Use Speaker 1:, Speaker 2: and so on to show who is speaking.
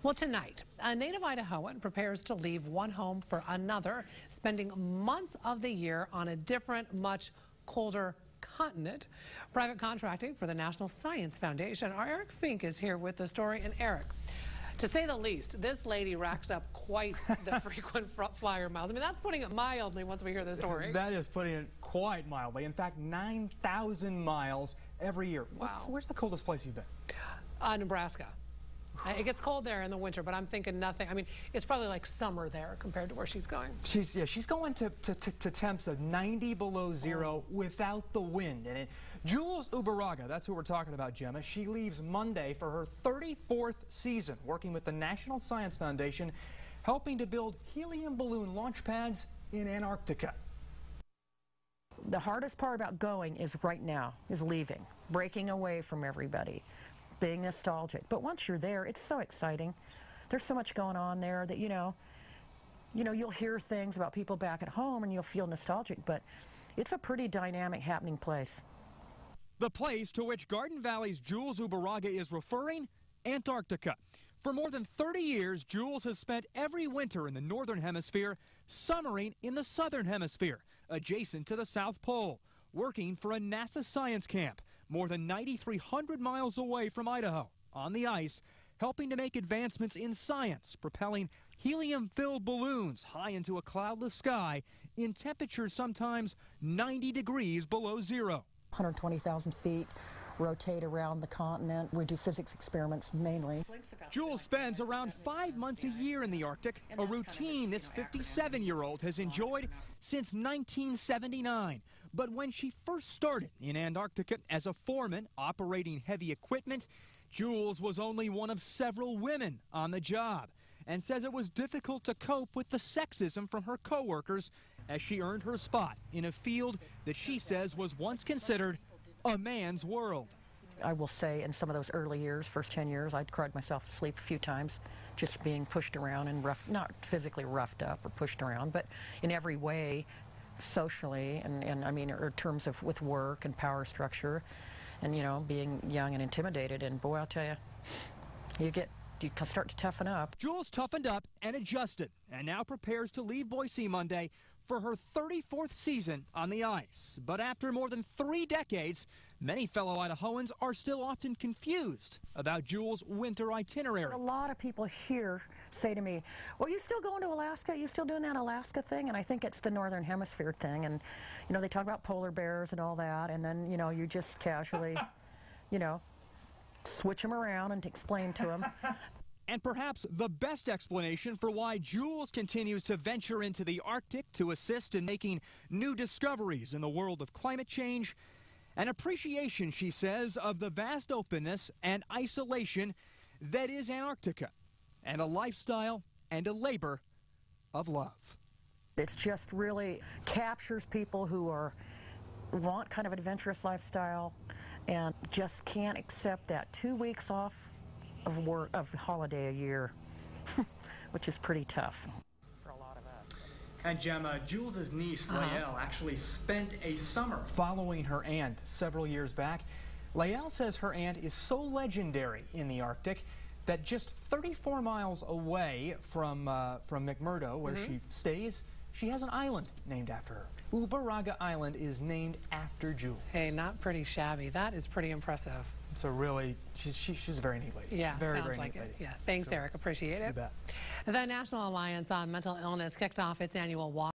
Speaker 1: Well, tonight, a native Idahoan prepares to leave one home for another, spending months of the year on a different, much colder continent. Private contracting for the National Science Foundation. Our Eric Fink is here with the story. And Eric, to say the least, this lady racks up quite the frequent flyer miles. I mean, that's putting it mildly once we hear the story.
Speaker 2: That is putting it quite mildly. In fact, 9,000 miles every year.
Speaker 1: Wow.
Speaker 2: Where's the coldest place you've been?
Speaker 1: Nebraska. It gets cold there in the winter, but I'm thinking nothing. I mean, it's probably like summer there compared to where she's going.
Speaker 2: She's going to temps of 90 below zero without the wind. And Jules Uberuaga, that's who we're talking about, Gemma. She leaves Monday for her 34th season working with the National Science Foundation, helping to build helium balloon launch pads in Antarctica.
Speaker 3: The hardest part about going is right now, is leaving, breaking away from everybody, being nostalgic. But once you're there, it's so exciting. There's so much going on there that, you'll hear things about people back at home and you'll feel nostalgic, but it's a pretty dynamic, happening place.
Speaker 4: The place to which Garden Valley's Jules Uberuaga is referring, Antarctica. For more than 30 years, Jules has spent every winter in the northern hemisphere, summering in the southern hemisphere, adjacent to the South Pole, working for a NASA science camp more than 9,300 miles away from Idaho, on the ice, helping to make advancements in science, propelling helium-filled balloons high into a cloudless sky in temperatures sometimes 90 degrees below zero.
Speaker 3: 120,000 feet, rotate around the continent. We do physics experiments mainly.
Speaker 4: Jules spends around 5 months a year in the Arctic, a routine this 57-year-old has enjoyed since 1979. But when she first started in Antarctica as a foreman operating heavy equipment, Jules was only one of several women on the job and says it was difficult to cope with the sexism from her coworkers as she earned her spot in a field that she says was once considered a man's world.
Speaker 3: I will say in some of those early years, first 10 years, I'd cried myself to sleep a few times, just being pushed around and not physically roughed up or pushed around, but in every way, socially, and I mean, in terms of with work and power structure, and being young and intimidated. And boy, I'll tell you, you start to toughen up.
Speaker 4: Jules toughened up and adjusted, and now prepares to leave Boise Monday for her 34th season on the ice. But after more than 3 decades, many fellow Idahoans are still often confused about Jules' winter itinerary.
Speaker 3: A lot of people here say to me, well, you still going to Alaska? You still doing that Alaska thing? And I think it's the Northern Hemisphere thing. And, they talk about polar bears and all that. And then, you just casually, switch them around and explain to them.
Speaker 4: And perhaps the best explanation for why Jules continues to venture into the Arctic to assist in making new discoveries in the world of climate change, an appreciation, she says, of the vast openness and isolation that is Antarctica, and a lifestyle and a labor of love.
Speaker 3: It just really captures people who want kind of adventurous lifestyle and just can't accept that 2 weeks off of work, of holiday a year, which is pretty tough for a lot of us.
Speaker 2: And Gemma, Jules' niece, Lael, actually spent a summer following her aunt several years back. Lael says her aunt is so legendary in the Arctic that just 34 miles away from McMurdo, where she stays, she has an island named after her. Uberuaga Island is named after Jules.
Speaker 1: Hey, not pretty shabby. That is pretty impressive.
Speaker 2: So really, she's a very neat lady.
Speaker 1: Yeah,
Speaker 2: very
Speaker 1: sounds like
Speaker 2: neat lady.
Speaker 1: it. Yeah, thanks, Eric. Appreciate it.
Speaker 2: You bet.
Speaker 1: The National Alliance on Mental Illness kicked off its annual walk.